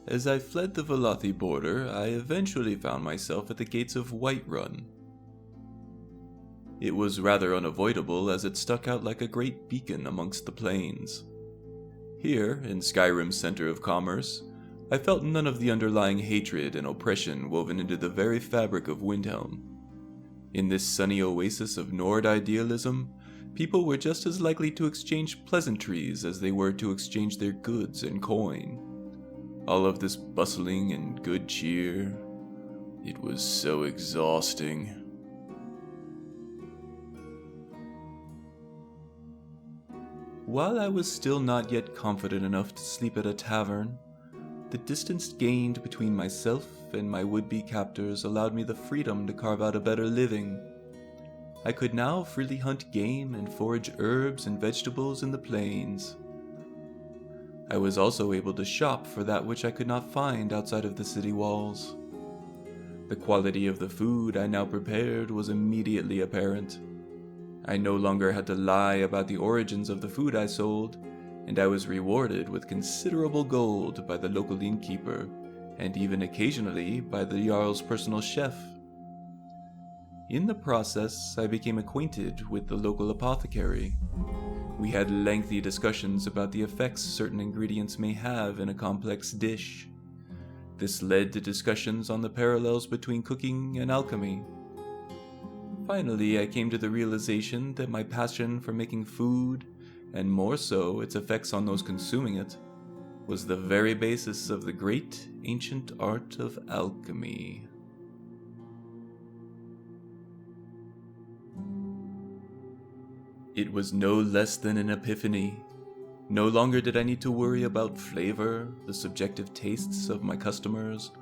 As I fled the Velothi border, I eventually found myself at the gates of Whiterun. It was rather unavoidable as it stuck out like a great beacon amongst the plains. Here, in Skyrim's center of commerce, I felt none of the underlying hatred and oppression woven into the very fabric of Windhelm. In this sunny oasis of Nord idealism, people were just as likely to exchange pleasantries as they were to exchange their goods and coin. All of this bustling and good cheer, it was so exhausting. While I was still not yet confident enough to sleep at a tavern, the distance gained between myself and my would-be captors allowed me the freedom to carve out a better living. I could now freely hunt game and forage herbs and vegetables in the plains. I was also able to shop for that which I could not find outside of the city walls. The quality of the food I now prepared was immediately apparent. I no longer had to lie about the origins of the food I sold, and I was rewarded with considerable gold by the local innkeeper, and even occasionally by the Jarl's personal chef. In the process, I became acquainted with the local apothecary. We had lengthy discussions about the effects certain ingredients may have in a complex dish. This led to discussions on the parallels between cooking and alchemy. Finally, I came to the realization that my passion for making food, and more so its effects on those consuming it, was the very basis of the great ancient art of alchemy. It was no less than an epiphany. No longer did I need to worry about flavor, the subjective tastes of my customers,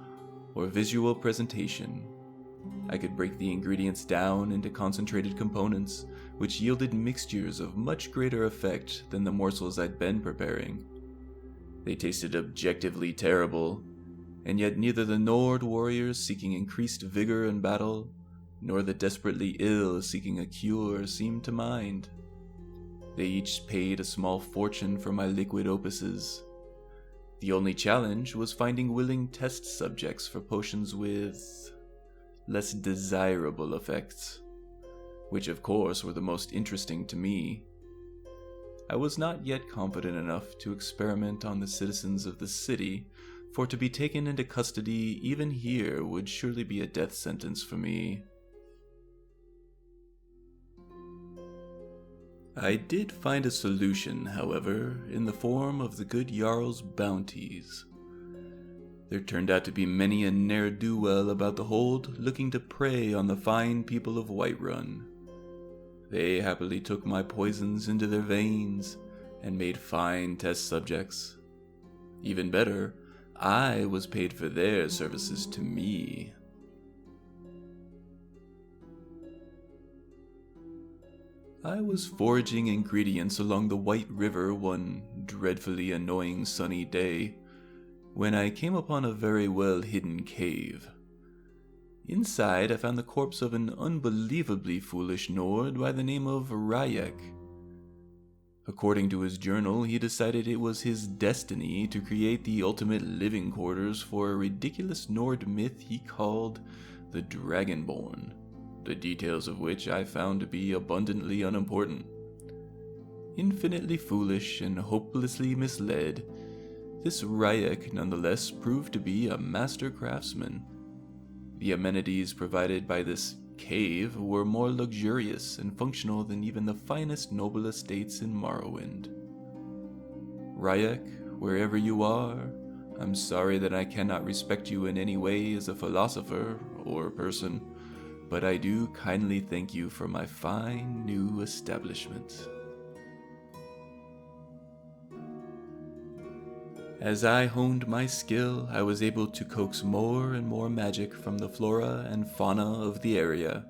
or visual presentation. I could break the ingredients down into concentrated components, which yielded mixtures of much greater effect than the morsels I'd been preparing. They tasted objectively terrible, and yet neither the Nord warriors seeking increased vigor in battle, nor the desperately ill seeking a cure seemed to mind. They each paid a small fortune for my liquid opuses. The only challenge was finding willing test subjects for potions with less desirable effects, which of course were the most interesting to me. I was not yet confident enough to experiment on the citizens of the city, for to be taken into custody even here would surely be a death sentence for me. I did find a solution, however, in the form of the good Jarl's bounties. There turned out to be many a ne'er-do-well about the hold looking to prey on the fine people of Whiterun. They happily took my poisons into their veins and made fine test subjects. Even better, I was paid for their services to me. I was foraging ingredients along the White River one dreadfully annoying sunny day, when I came upon a very well-hidden cave. Inside, I found the corpse of an unbelievably foolish Nord by the name of Rayek. According to his journal, he decided it was his destiny to create the ultimate living quarters for a ridiculous Nord myth he called the Dragonborn, the details of which I found to be abundantly unimportant. Infinitely foolish and hopelessly misled, this Rayek nonetheless proved to be a master craftsman. The amenities provided by this cave were more luxurious and functional than even the finest noble estates in Morrowind. Rayek, wherever you are, I'm sorry that I cannot respect you in any way as a philosopher or person, but I do kindly thank you for my fine new establishment. As I honed my skill, I was able to coax more and more magic from the flora and fauna of the area.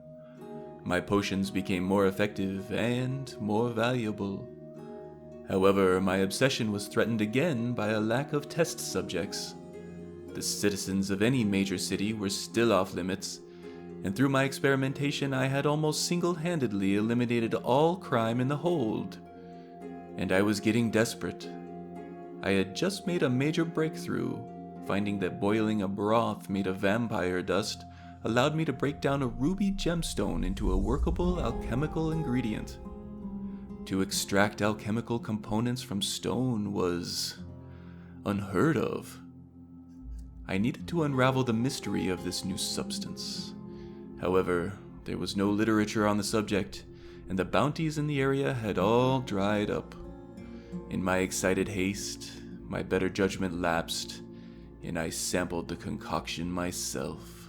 My potions became more effective and more valuable. However, my obsession was threatened again by a lack of test subjects. The citizens of any major city were still off limits, and through my experimentation I had almost single-handedly eliminated all crime in the hold. And I was getting desperate. I had just made a major breakthrough, finding that boiling a broth made of vampire dust allowed me to break down a ruby gemstone into a workable alchemical ingredient. To extract alchemical components from stone was unheard of. I needed to unravel the mystery of this new substance. However, there was no literature on the subject, and the bounties in the area had all dried up. In my excited haste, my better judgment lapsed, and I sampled the concoction myself.